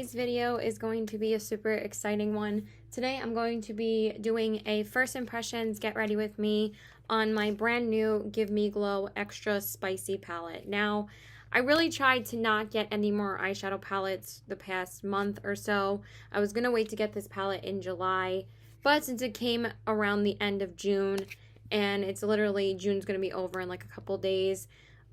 today's video is going to be a super exciting one. Today I'm going to be doing a first impressions get ready with me on my brand new GiveMeGlow Extra Spicy palette. Now, I really tried to not get any more eyeshadow palettes the past month or so. I was going to wait to get this palette in July, but since it came around the end of June and it's literally June's going to be over in like a couple days,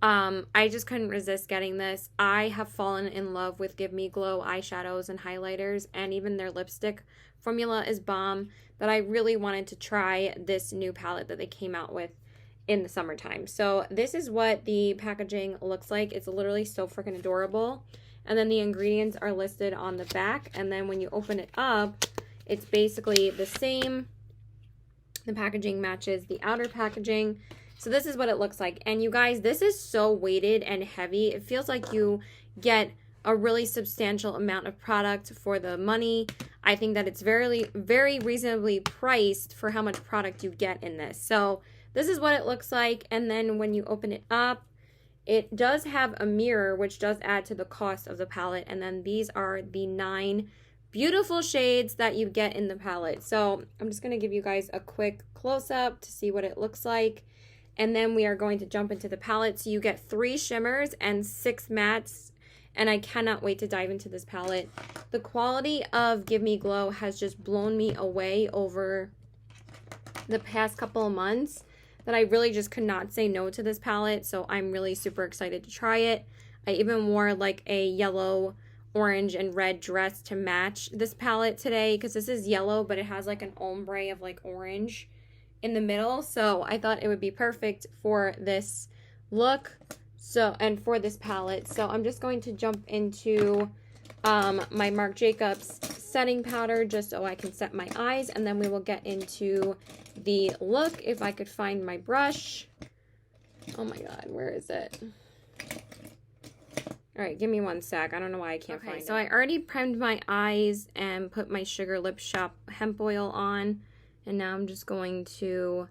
I just couldn't resist getting this. I have fallen in love with GiveMeGlow eyeshadows and highlighters, and even their lipstick formula is bomb, that I really wanted to try this new palette that they came out with in the summertime. So this is what the packaging looks like. It's literally so freaking adorable. And then the ingredients are listed on the back, and then when you open it up, it's basically the same. The packaging matches the outer packaging. So this is what it looks like. And you guys, this is so weighted and heavy. It feels like you get a really substantial amount of product for the money. I think that it's very, very reasonably priced for how much product you get in this. So this is what it looks like. And then when you open it up, it does have a mirror, which does add to the cost of the palette. And then these are the 9 beautiful shades that you get in the palette. So I'm just going to give you guys a quick close-up to see what it looks like. And then we are going to jump into the palette. So you get 3 shimmers and 6 mattes. And I cannot wait to dive into this palette. The quality of GiveMeGlow has just blown me away over the past couple of months, that I really just could not say no to this palette. So I'm really super excited to try it. I even wore like a yellow, orange, and red dress to match this palette today, because this is yellow, but it has like an ombre of like orange in the middle. So I thought it would be perfect for this look, so, and for this palette. So I'm just going to jump into my Marc Jacobs setting powder just so I can set my eyes, and then we will get into the look. If I could find my brush. Oh my god, where is it? All right, give me one sec. I don't know why I can't find it. So I already primed my eyes and put my Sugar Lip Shop hemp oil on. And now I'm just going to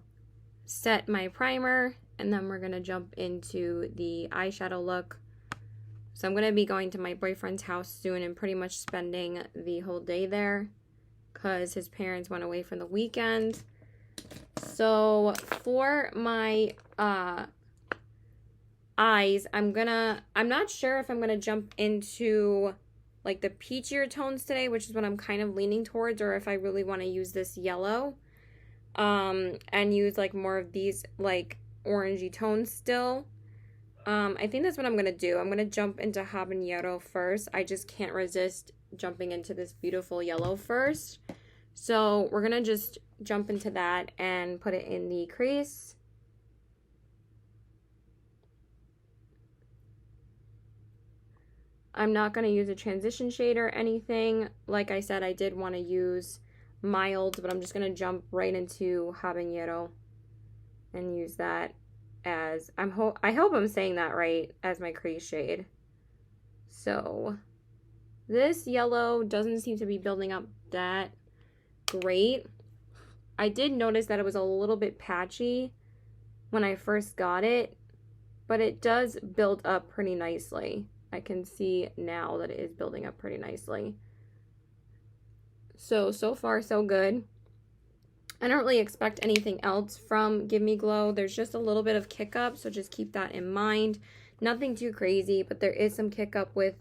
set my primer, and then we're going to jump into the eyeshadow look. So I'm going to be going to my boyfriend's house soon and pretty much spending the whole day there because his parents went away for the weekend. So for my eyes, I'm not sure if I'm going to jump into like the peachier tones today, which is what I'm kind of leaning towards, or if I really want to use this yellow and use like more of these like orangey tones still. I think that's what I'm going to do. I'm going to jump into habanero first. I just can't resist jumping into this beautiful yellow first. So we're going to just jump into that and put it in the crease. I'm not going to use a transition shade or anything. Like I said, I did want to use mild, but I'm just going to jump right into habanero and use that as, I hope I'm saying that right, as my crease shade. So this yellow doesn't seem to be building up that great. I did notice that it was a little bit patchy when I first got it, but it does build up pretty nicely. I can see now that it is building up pretty nicely. So far so good. I don't really expect anything else from GiveMeGlow. There's just a little bit of kick up, so just keep that in mind. Nothing too crazy, but there is some kick up with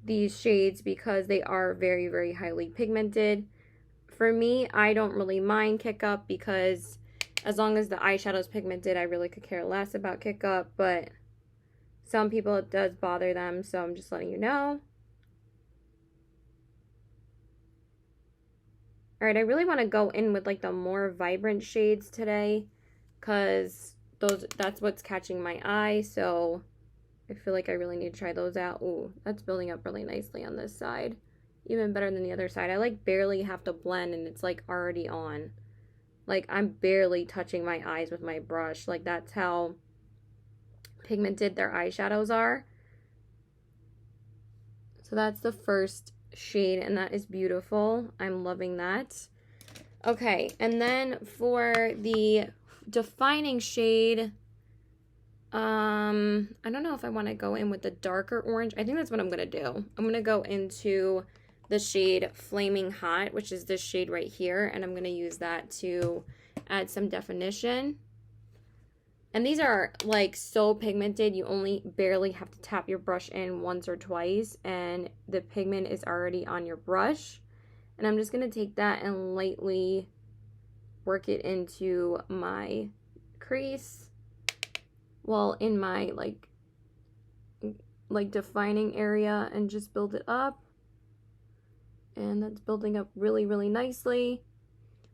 these shades because they are very, very highly pigmented. For me, I don't really mind kick up because as long as the eyeshadow is pigmented, I really could care less about kick up, but some people it does bother them, so I'm just letting you know. Alright, I really want to go in with like the more vibrant shades today because that's what's catching my eye, so I feel like I really need to try those out. Ooh, that's building up really nicely on this side. Even better than the other side. I like barely have to blend and it's like already on. Like I'm barely touching my eyes with my brush. Like that's how pigmented their eyeshadows are. So that's the first shade, and that is beautiful. I'm loving that. Okay, and then for the defining shade, I don't know if I want to go in with the darker orange. I think that's what I'm going to do. I'm going to go into the shade Flaming Hot, which is this shade right here, and I'm going to use that to add some definition. And these are like so pigmented, you only barely have to tap your brush in once or twice and the pigment is already on your brush. And I'm just going to take that and lightly work it into my crease, well, in my like defining area, and just build it up. And that's building up really, really nicely.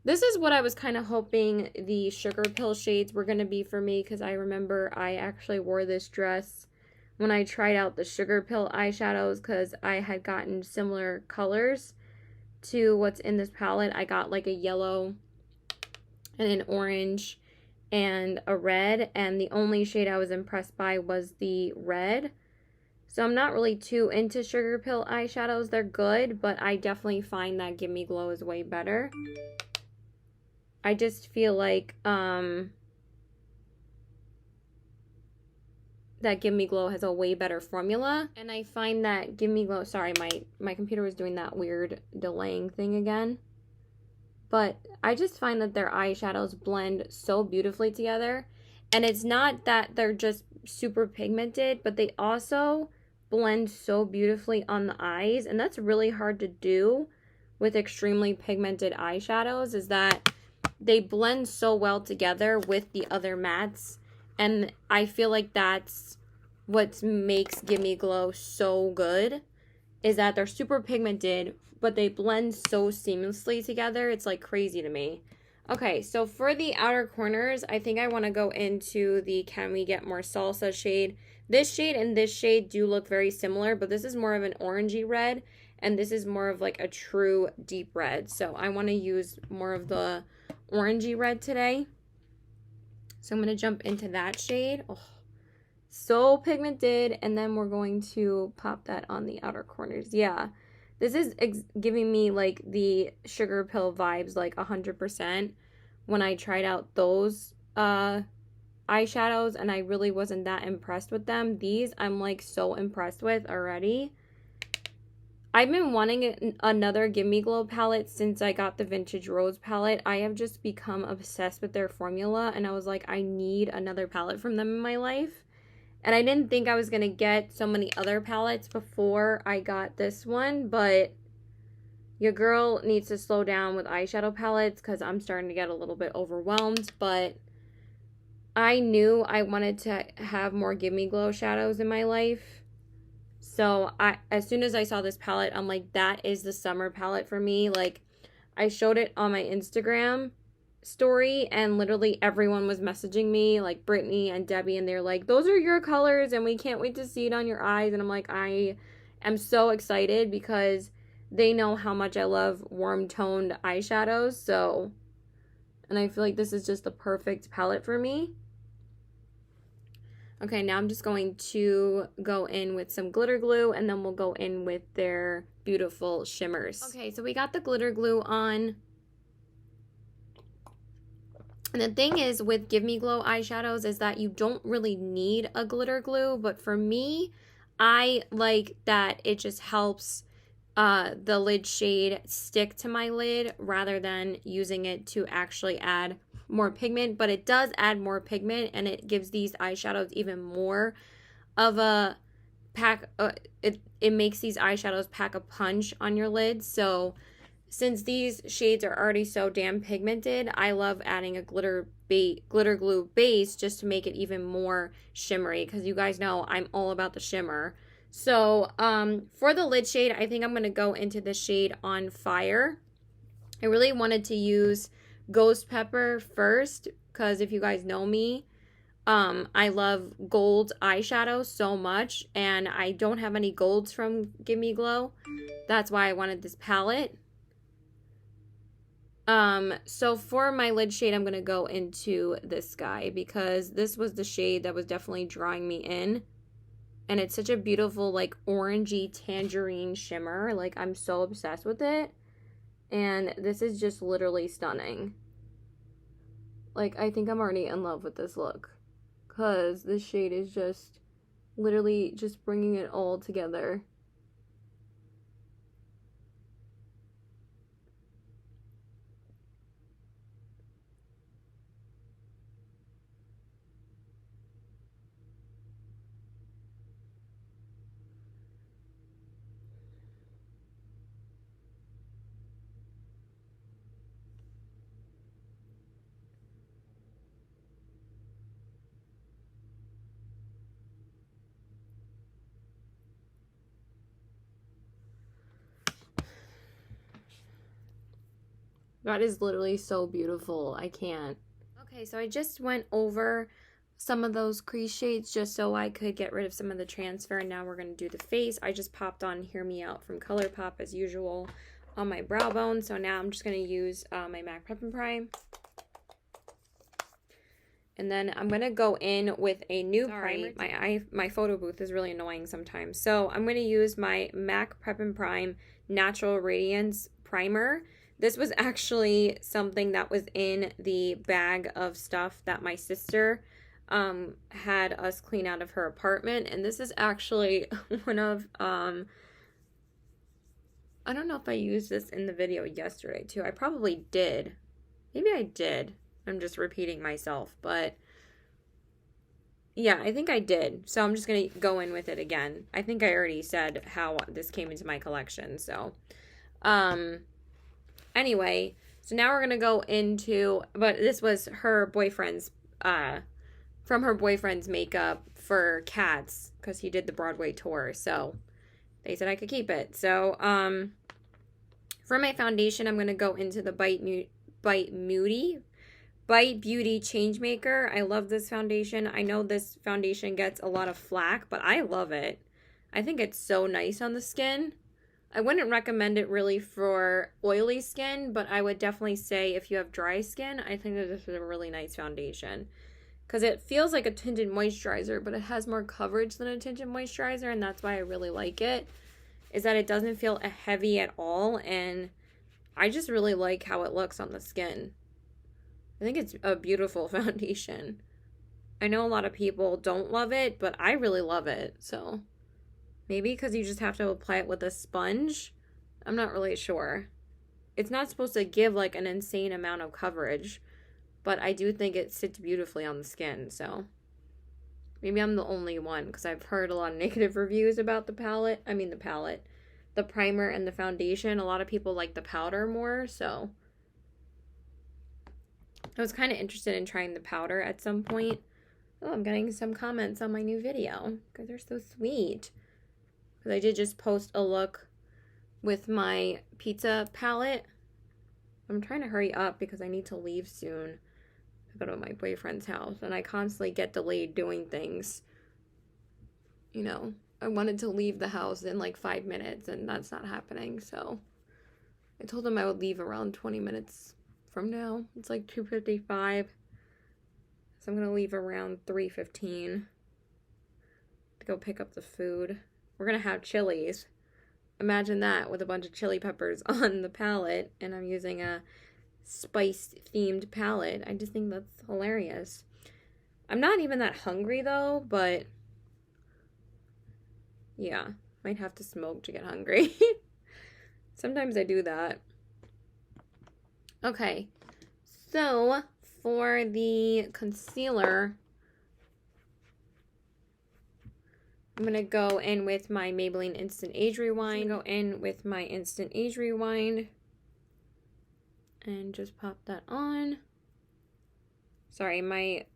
This is what I was kind of hoping the Sugar Pill shades were going to be for me, because I remember I actually wore this dress when I tried out the Sugar Pill eyeshadows, because I had gotten similar colors to what's in this palette. I got like a yellow and an orange and a red, and the only shade I was impressed by was the red. So I'm not really too into Sugar Pill eyeshadows. They're good, but I definitely find that GiveMeGlow is way better. I just feel like that GiveMeGlow has a way better formula. And I find that GiveMeGlow, sorry, my computer was doing that weird delaying thing again. But I just find that their eyeshadows blend so beautifully together. And it's not that they're just super pigmented, but they also blend so beautifully on the eyes. And that's really hard to do with extremely pigmented eyeshadows, is that they blend so well together with the other mattes. And I feel like that's what makes GiveMeGlow so good, is that they're super pigmented, but they blend so seamlessly together. It's like crazy to me. Okay, so for the outer corners, I think I want to go into the Can We Get More Salsa shade. This shade and this shade do look very similar, but this is more of an orangey red, and this is more of like a true deep red. So I want to use more of the orangey red today. So I'm going to jump into that shade. Oh, so pigmented. And then we're going to pop that on the outer corners. Yeah, this is giving me like the Sugar Pill vibes like 100% when I tried out those eyeshadows, and I really wasn't that impressed with them. These I'm like so impressed with already. I've been wanting another GiveMeGlow palette since I got the Vintage Rose palette. I have just become obsessed with their formula, and I was like, I need another palette from them in my life. And I didn't think I was going to get so many other palettes before I got this one, but your girl needs to slow down with eyeshadow palettes because I'm starting to get a little bit overwhelmed. But I knew I wanted to have more GiveMeGlow shadows in my life. So as soon as I saw this palette, I'm like, that is the summer palette for me. Like, I showed it on my Instagram story, and literally everyone was messaging me, like Brittany and Debbie, and they're like, those are your colors, and we can't wait to see it on your eyes. And I'm like, I am so excited because they know how much I love warm toned eyeshadows. So, and I feel like this is just the perfect palette for me. Okay, now I'm just going to go in with some glitter glue, and then we'll go in with their beautiful shimmers. Okay, so we got the glitter glue on. And the thing is with GiveMeGlow eyeshadows is that you don't really need a glitter glue, but for me, I like that it just helps the lid shade stick to my lid rather than using it to actually add more pigment. But it does add more pigment, and it gives these eyeshadows even more of a pack. It makes these eyeshadows pack a punch on your lid. So since these shades are already so damn pigmented, I love adding a glitter glue base just to make it even more shimmery, because you guys know I'm all about the shimmer. So for the lid shade, I think I'm going to go into the shade On Fire. I really wanted to use Ghost Pepper first, because if you guys know me, I love gold eyeshadow so much, and I don't have any golds from GiveMeGlow. That's why I wanted this palette. So for my lid shade, I'm going to go into this guy, because this was the shade that was definitely drawing me in. And it's such a beautiful, like, orangey tangerine shimmer. Like, I'm so obsessed with it. And this is just literally stunning. Like, I think I'm already in love with this look, because this shade is just literally just bringing it all together. That is literally so beautiful. I can't. Okay, so I just went over some of those crease shades just so I could get rid of some of the transfer, and now we're going to do the face. I just popped on Hear Me Out from ColourPop as usual on my brow bone, so now I'm just going to use my MAC Prep and Prime. And then I'm going to go in with a new primer. My photo booth is really annoying sometimes. So I'm going to use my MAC Prep and Prime Natural Radiance Primer. This was actually something that was in the bag of stuff that my sister had us clean out of her apartment. And this is actually one of, I don't know if I used this in the video yesterday too. I probably did. Maybe I did. I'm just repeating myself, but yeah, I think I did. So I'm just going to go in with it again. I think I already said how this came into my collection. So, anyway, so now we're going to go into, but this was her boyfriend's, from her boyfriend's makeup for Cats, because he did the Broadway tour. So they said I could keep it. So, for my foundation, I'm going to go into the Bite Beauty Changemaker. I love this foundation. I know this foundation gets a lot of flack, but I love it. I think it's so nice on the skin. I wouldn't recommend it really for oily skin, but I would definitely say if you have dry skin, I think that this is a really nice foundation. Because it feels like a tinted moisturizer, but it has more coverage than a tinted moisturizer, and that's why I really like it, is that it doesn't feel heavy at all, and I just really like how it looks on the skin. I think it's a beautiful foundation. I know a lot of people don't love it, but I really love it. So maybe because you just have to apply it with a sponge. I'm not really sure. It's not supposed to give like an insane amount of coverage, but I do think it sits beautifully on the skin. So maybe I'm the only one, because I've heard a lot of negative reviews about the primer and the foundation. A lot of people like the powder more, so I was kind of interested in trying the powder at some point. Oh, I'm getting some comments on my new video because they're so sweet. Because I did just post a look with my pizza palette. I'm trying to hurry up because I need to leave soon to go to my boyfriend's house. And I constantly get delayed doing things. You know, I wanted to leave the house in like 5 minutes and that's not happening. So I told him I would leave around 20 minutes from now. It's like 2:55, so I'm gonna leave around 3:15 to go pick up the food. We're gonna have chilies. Imagine that, with a bunch of chili peppers on the palette, and I'm using a spice themed palette. I just think that's hilarious. I'm not even that hungry though, but yeah, might have to smoke to get hungry. Sometimes I do that. Okay, so for the concealer, I'm going to go in with my Maybelline Instant Age Rewind. And just pop that on. Sorry, my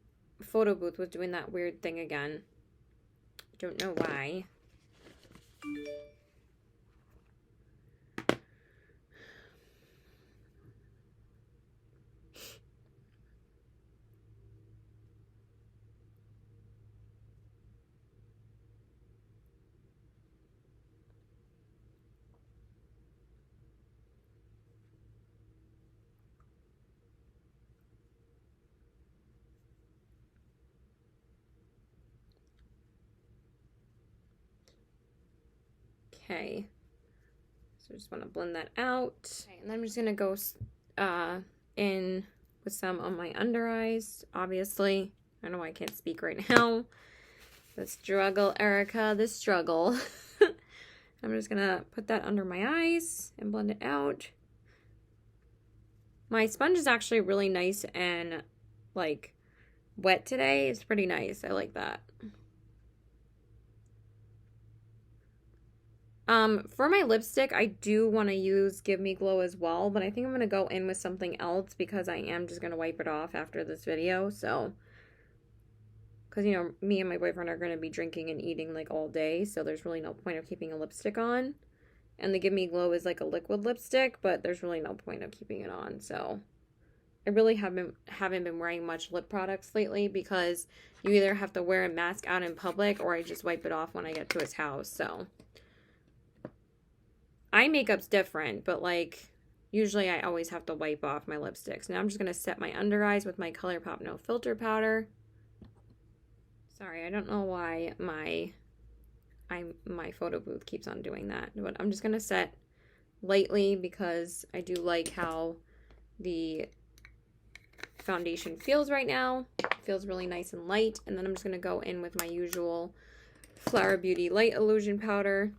photo booth was doing that weird thing again. I don't know why. Okay, so I just want to blend that out. Okay, and then I'm just going to go in with some on my under eyes, obviously. I don't know why I can't speak right now. The struggle, Erica, the struggle. I'm just going to put that under my eyes and blend it out. My sponge is actually really nice and, like, wet today. It's pretty nice. I like that. For my lipstick, I do want to use GiveMeGlow as well, but I think I'm going to go in with something else because I am just going to wipe it off after this video, so, because, you know, me and my boyfriend are going to be drinking and eating, like, all day, so there's really no point of keeping a lipstick on, And the GiveMeGlow is like a liquid lipstick, but there's really no point of keeping it on. So I really haven't been wearing much lip products lately because you either have to wear a mask out in public or I just wipe it off when I get to his house. So eye makeup's different, but like usually I always have to wipe off my lipsticks. Now I'm just going to set my under eyes with my ColourPop No Filter powder. Sorry, I don't know why my photo booth keeps on doing that, but I'm just going to set lightly because I do like how the foundation feels right now. It feels really nice and light. And then I'm just going to go in with my usual Flower Beauty Light Illusion powder.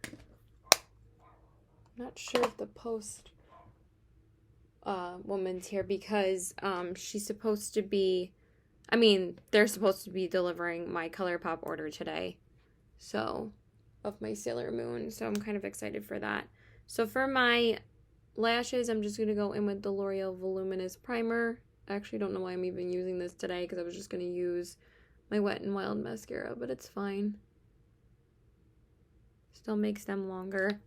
I'm not sure if the post woman's here because she's supposed to be, I mean, they're supposed to be delivering my ColourPop order today. So, of my Sailor Moon. So I'm kind of excited for that. So for my lashes, I'm just going to go in with the L'Oreal Voluminous Primer. I actually don't know why I'm even using this today because I was just going to use my Wet n Wild mascara, but it's fine. Still makes them longer.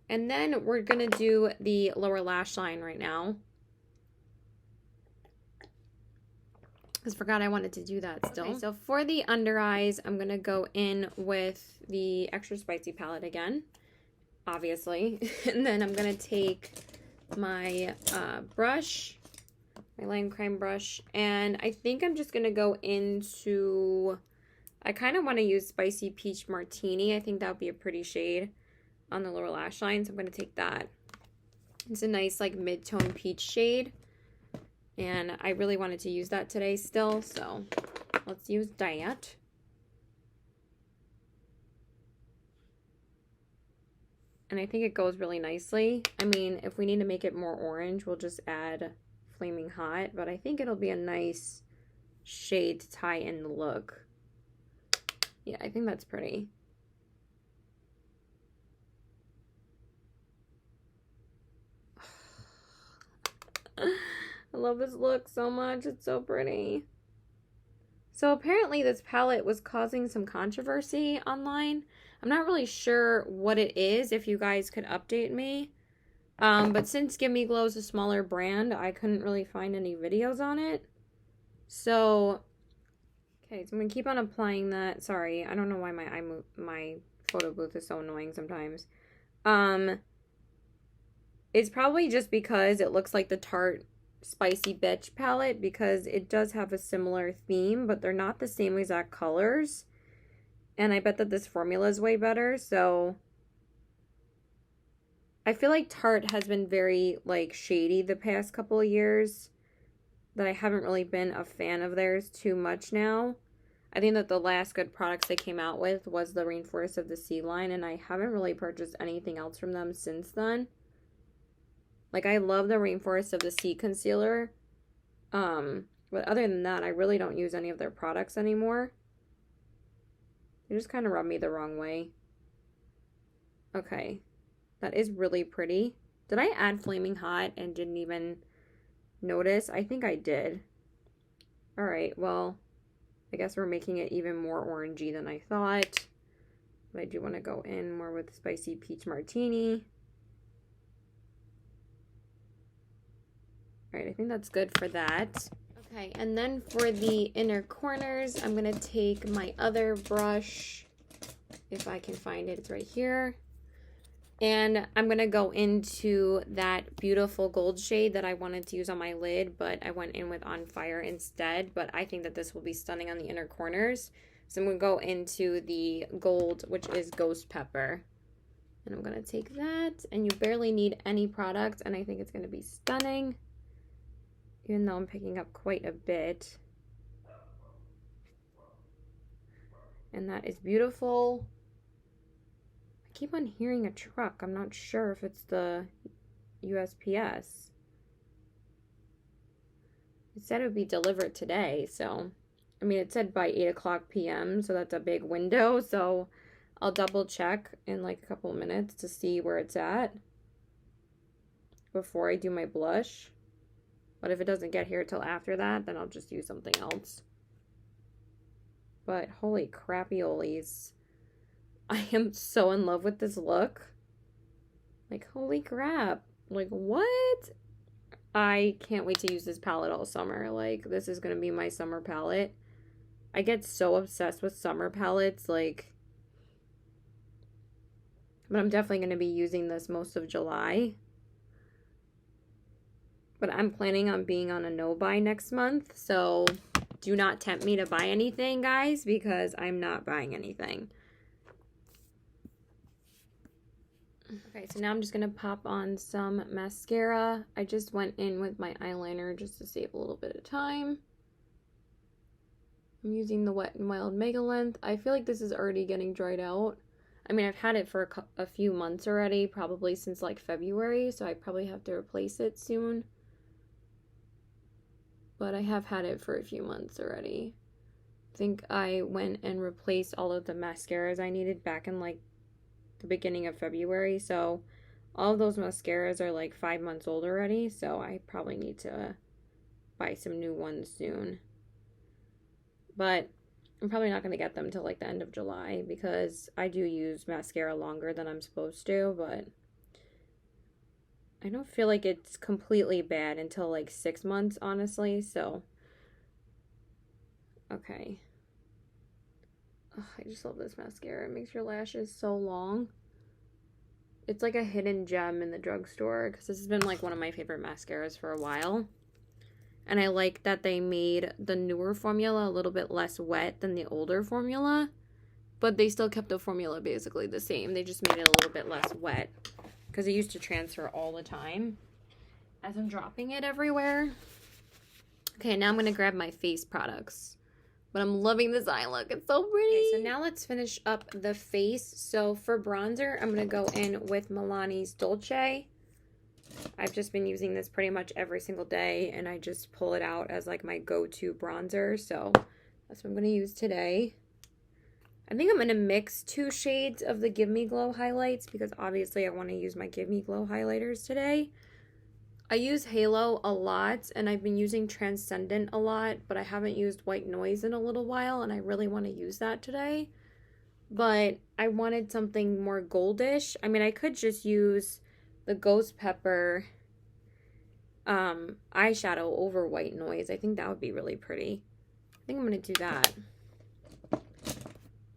And then we're going to do the lower lash line right now. I forgot I wanted to do that still. Okay, so for the under eyes, I'm going to go in with the Extra Spicy palette again, obviously. And then I'm going to take my brush, my lime crime brush, and I think I'm just going to go into, I kind of want to use Spicy Peach Martini. I think that would be a pretty shade on the lower lash line, so I'm going to take that. It's a nice like mid-tone peach shade, and I really wanted to use that today still, so let's use that. And I think it goes really nicely. I mean, if we need to make it more orange, we'll just add Flaming Hot, but I think it'll be a nice shade to tie in the look. Yeah, I think that's pretty. I love this look so much. It's so pretty. So apparently this palette was causing some controversy online. I'm not really sure what it is, if you guys could update me. But since GiveMeGlow is a smaller brand, I couldn't really find any videos on it. So, okay, so I'm going to keep on applying that. Sorry, I don't know why my photo booth is so annoying sometimes. It's probably just because it looks like the Tarte Spicy Bitch palette, because it does have a similar theme, but they're not the same exact colors. And I bet that this formula is way better, so I feel like Tarte has been very like shady the past couple of years, that I haven't really been a fan of theirs too much now. I think that the last good products they came out with was the Rainforest of the Sea line, and I haven't really purchased anything else from them since then. Like, I love the Rainforest of the Sea concealer. But other than that, I really don't use any of their products anymore. They just kind of rub me the wrong way. Okay. That is really pretty. Did I add Flaming Hot and didn't even notice? I think I did. Alright, well, I guess we're making it even more orangey than I thought. But I do want to go in more with Spicy Peach Martini. All right, I think that's good for that. Okay, and then for the inner corners, I'm going to take my other brush, if I can find it, it's right here. And I'm going to go into that beautiful gold shade that I wanted to use on my lid, but I went in with On Fire instead. But I think that this will be stunning on the inner corners. So I'm going to go into the gold, which is Ghost Pepper. And I'm going to take that, and you barely need any product, and I think it's going to be stunning. Even though I'm picking up quite a bit. And that is beautiful. I keep on hearing a truck. I'm not sure if it's the USPS. It said it would be delivered today, so I mean, it said by 8 p.m., so that's a big window, so I'll double check in like a couple of minutes to see where it's at before I do my blush. But if it doesn't get here till after that, then I'll just use something else. But holy crappy-olies. I am so in love with this look. Like, holy crap. Like, what? I can't wait to use this palette all summer. Like, this is going to be my summer palette. I get so obsessed with summer palettes, like, but I'm definitely going to be using this most of July. But I'm planning on being on a no-buy next month, so do not tempt me to buy anything, guys, because I'm not buying anything. Okay, so now I'm just going to pop on some mascara. I just went in with my eyeliner just to save a little bit of time. I'm using the Wet n Wild Mega Length. I feel like this is already getting dried out. I mean, I've had it for a few months already, probably since like February, so I probably have to replace it soon. But I have had it for a few months already. I think I went and replaced all of the mascaras I needed back in like the beginning of February, so all of those mascaras are like 5 months old already, so I probably need to buy some new ones soon. But I'm probably not going to get them till like the end of July because I do use mascara longer than I'm supposed to, but I don't feel like it's completely bad until like 6 months, honestly, so okay. Oh, I just love this mascara. It makes your lashes so long. It's like a hidden gem in the drugstore because this has been like one of my favorite mascaras for a while. And I like that they made the newer formula a little bit less wet than the older formula. But they still kept the formula basically the same. They just made it a little bit less wet because it used to transfer all the time as I'm dropping it everywhere. Okay, now I'm going to grab my face products. But I'm loving this eye look. It's so pretty. Okay, so now let's finish up the face. So for bronzer, I'm going to go in with Milani's Dolce. I've just been using this pretty much every single day, and I just pull it out as like my go-to bronzer. So that's what I'm going to use today. I think I'm going to mix 2 shades of the GiveMeGlow highlights because obviously I want to use my GiveMeGlow highlighters today. I use Halo a lot, and I've been using Transcendent a lot, but I haven't used White Noise in a little while, and I really want to use that today. But I wanted something more goldish. I mean, I could just use the Ghost Pepper eyeshadow over White Noise. I think that would be really pretty. I think I'm going to do that.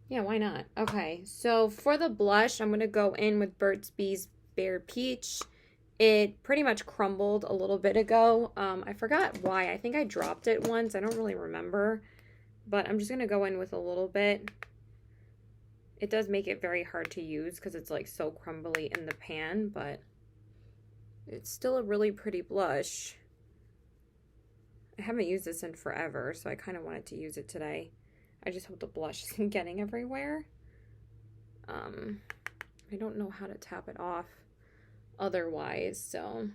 Yeah, why not? Okay, so for the blush, I'm going to go in with Burt's Bees Bare Peach. It pretty much crumbled a little bit ago. I forgot why. I think I dropped it once. I don't really remember. But I'm just going to go in with a little bit. It does make it very hard to use because it's like so crumbly in the pan, but it's still a really pretty blush. I haven't used this in forever, so I kind of wanted to use it today. I just hope the blush isn't getting everywhere. I don't know how to tap it off otherwise, so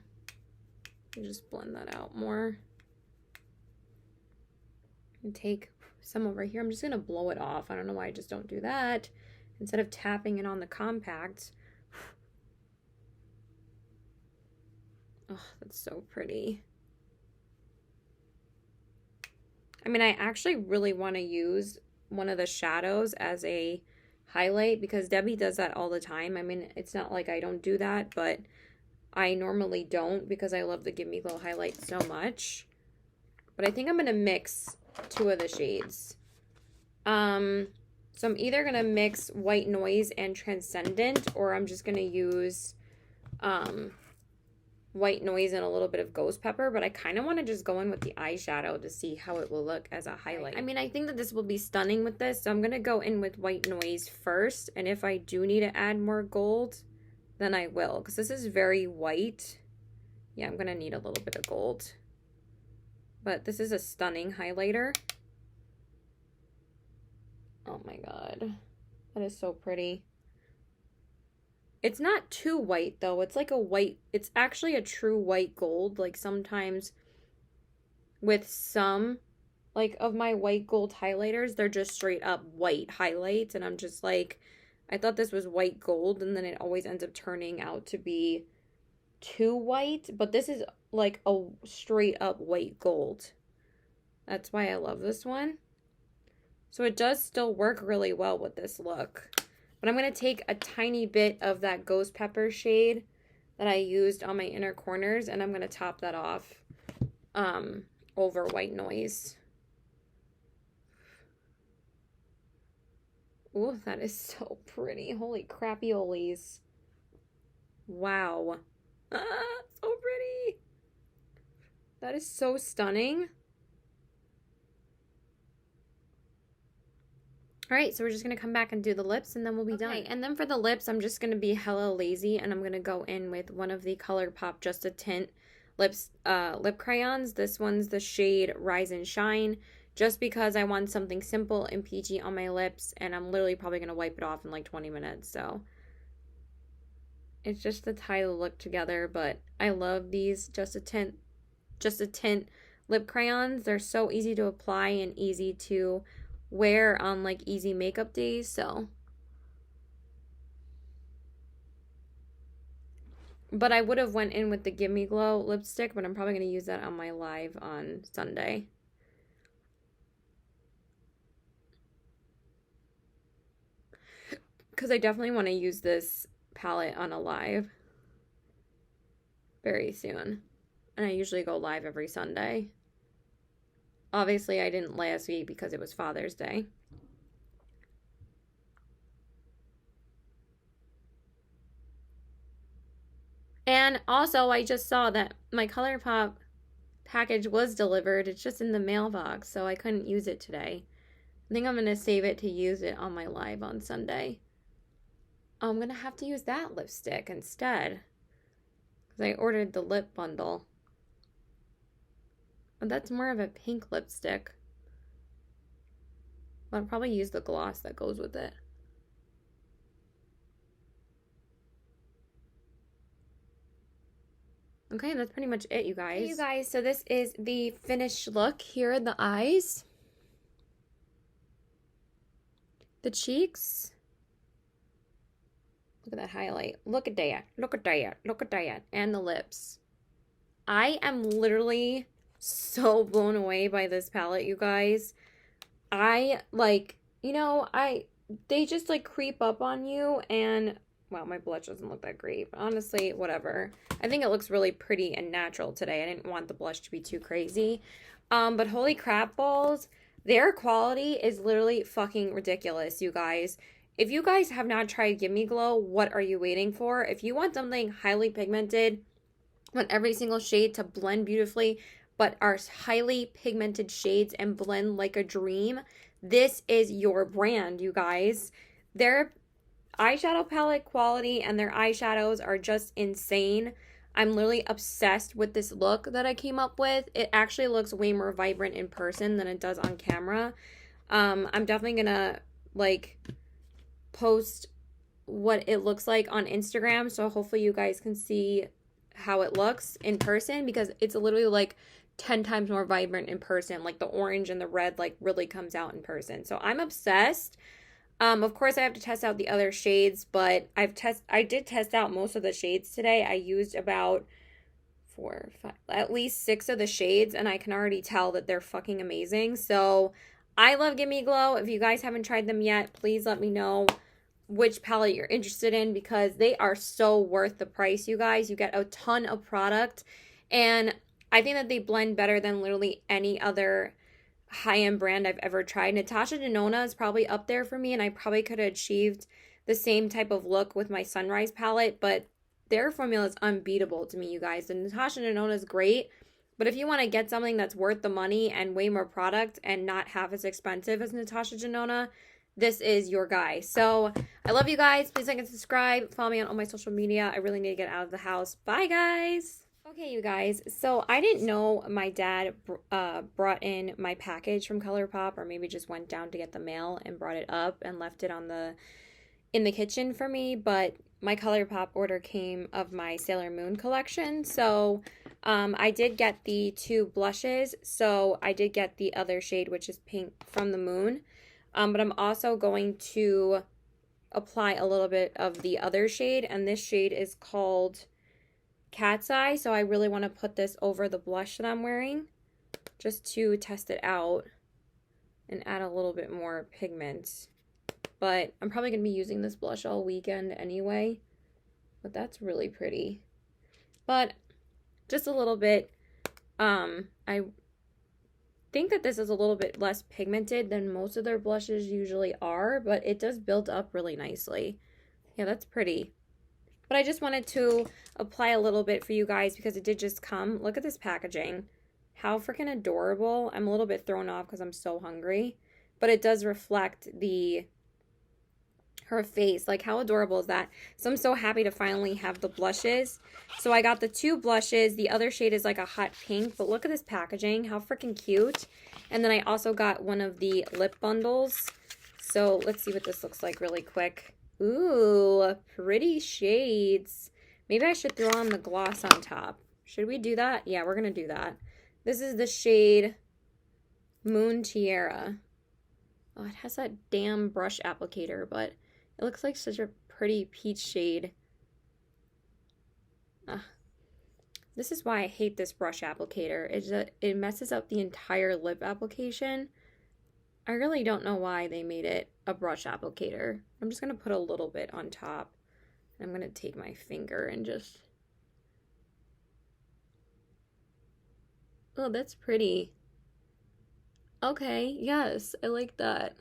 you just blend that out more. And take some over here. I'm just going to blow it off. I don't know why I just don't do that. Instead of tapping it on the compact. Oh, that's so pretty. I mean, I actually really want to use one of the shadows as a highlight because Debbie does that all the time. I mean, it's not like I don't do that, but I normally don't because I love the GiveMeGlow highlight so much. But I think I'm going to mix 2 of the shades. So I'm either going to mix White Noise and Transcendent, or I'm just going to use White Noise and a little bit of Ghost Pepper, but I kind of want to just go in with the eyeshadow to see how it will look as a highlight. I mean, I think that this will be stunning with this, so I'm going to go in with White Noise first, and if I do need to add more gold, then I will, because this is very white. Yeah, I'm going to need a little bit of gold. But this is a stunning highlighter. Oh my god. That is so pretty. It's not too white, though. It's like a white... It's actually a true white gold. Like, sometimes with some, like, of my white gold highlighters, they're just straight up white highlights. And I'm just like, I thought this was white gold, and then it always ends up turning out to be too white, but this is like a straight up white gold. That's why I love this one. So it does still work really well with this look. But I'm going to take a tiny bit of that Ghost Pepper shade that I used on my inner corners, and I'm going to top that off over White Noise. Ooh, that is so pretty. Holy crappy-olies. Wow. Ah, so pretty. That is so stunning. All right, so we're just going to come back and do the lips, and then we'll be done. And then for the lips, I'm just going to be hella lazy, and I'm going to go in with one of the ColourPop Just a Tint lip crayons. This one's the shade Rise and Shine, just because I want something simple and peachy on my lips, and I'm literally probably going to wipe it off in like 20 minutes, so it's just to tie the look together. But I love these Just a Tint lip crayons. They're so easy to apply and easy to wear on like easy makeup days. So, but I would have went in with the GiveMeGlow lipstick, but I'm probably going to use that on my live on Sunday. Because I definitely want to use this palette on a live very soon. And I usually go live every Sunday. Obviously, I didn't last week because it was Father's Day. And also, I just saw that my ColourPop package was delivered. It's just in the mailbox, so I couldn't use it today. I think I'm going to save it to use it on my live on Sunday. I'm going to have to use that lipstick instead, because I ordered the lip bundle. But that's more of a pink lipstick. I'll probably use the gloss that goes with it. Okay, that's pretty much it, you guys. Hey, you guys, so this is the finished look. Here are the eyes. The cheeks. Look at that highlight. Look at that. Look at that. Look at that. And the lips. I am literally so blown away by this palette, you guys. I like, you know, they just like creep up on you, and wow, my blush doesn't look that great, but honestly, whatever. I think it looks really pretty and natural today. I didn't want the blush to be too crazy. But holy crap balls, their quality is literally fucking ridiculous, you guys. If you guys have not tried GiveMeGlow, what are you waiting for? If you want something highly pigmented, want every single shade to blend beautifully, but are highly pigmented shades and blend like a dream, this is your brand, you guys. Their eyeshadow palette quality and their eyeshadows are just insane. I'm literally obsessed with this look that I came up with. It actually looks way more vibrant in person than it does on camera. I'm definitely gonna like post what it looks like on Instagram, so hopefully you guys can see how it looks in person, because it's literally like 10 times more vibrant in person. Like the orange and the red like really comes out in person. So I'm obsessed. Of course I have to test out the other shades, but I did test out most of the shades today. I used about 4 or 5, at least 6 of the shades, and I can already tell that they're fucking amazing. So I love GiveMeGlow. If you guys haven't tried them yet, please let me know which palette you're interested in, because they are so worth the price, you guys. You get a ton of product, and I think that they blend better than literally any other high-end brand I've ever tried. Natasha Denona is probably up there for me, and I probably could have achieved the same type of look with my Sunrise palette, but their formula is unbeatable to me, you guys. And Natasha Denona is great, but if you want to get something that's worth the money and way more product and not half as expensive as Natasha Denona, this is your guy. So I love you guys. Please like and subscribe. Follow me on all my social media. I really need to get out of the house. Bye, guys. Okay, you guys, so I didn't know my dad brought in my package from ColourPop, or maybe just went down to get the mail and brought it up and left it in the kitchen for me, but my ColourPop order came of my Sailor Moon collection. So I did get the 2 blushes, so I did get the other shade, which is Pink from the Moon, but I'm also going to apply a little bit of the other shade, and this shade is called Cat's Eye, so I really want to put this over the blush that I'm wearing just to test it out and add a little bit more pigment. But I'm probably going to be using this blush all weekend anyway. But that's really pretty. But just a little bit, I think that this is a little bit less pigmented than most of their blushes usually are, but it does build up really nicely. Yeah, that's pretty. But I just wanted to apply a little bit for you guys because it did just come. Look at this packaging. How freaking adorable. I'm a little bit thrown off because I'm so hungry. But it does reflect her face. Like, how adorable is that? So I'm so happy to finally have the blushes. So I got the 2 blushes. The other shade is like a hot pink. But look at this packaging. How freaking cute. And then I also got one of the lip bundles. So let's see what this looks like really quick. Ooh, pretty shades. Maybe I should throw on the gloss on top. Should we do that? Yeah, we're going to do that. This is the shade Moon Tiara. Oh, it has that damn brush applicator, but it looks like such a pretty peach shade. This is why I hate this brush applicator. It messes up the entire lip application. I really don't know why they made it a brush applicator. I'm just going to put a little bit on top. I'm going to take my finger and just... Oh, that's pretty. Okay, yes, I like that.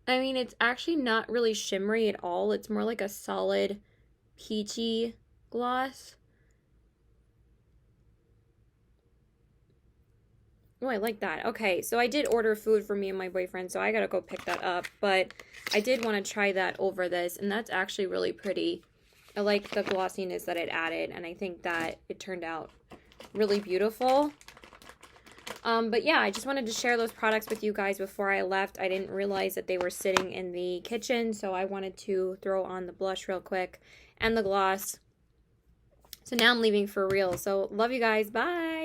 I mean, it's actually not really shimmery at all. It's more like a solid peachy gloss. Oh, I like that. Okay, so I did order food for me and my boyfriend, so I gotta go pick that up. But I did want to try that over this, and that's actually really pretty. I like the glossiness that it added, and I think that it turned out really beautiful. But yeah, I just wanted to share those products with you guys before I left. I didn't realize that they were sitting in the kitchen, so I wanted to throw on the blush real quick and the gloss. So now I'm leaving for real. So love you guys. Bye.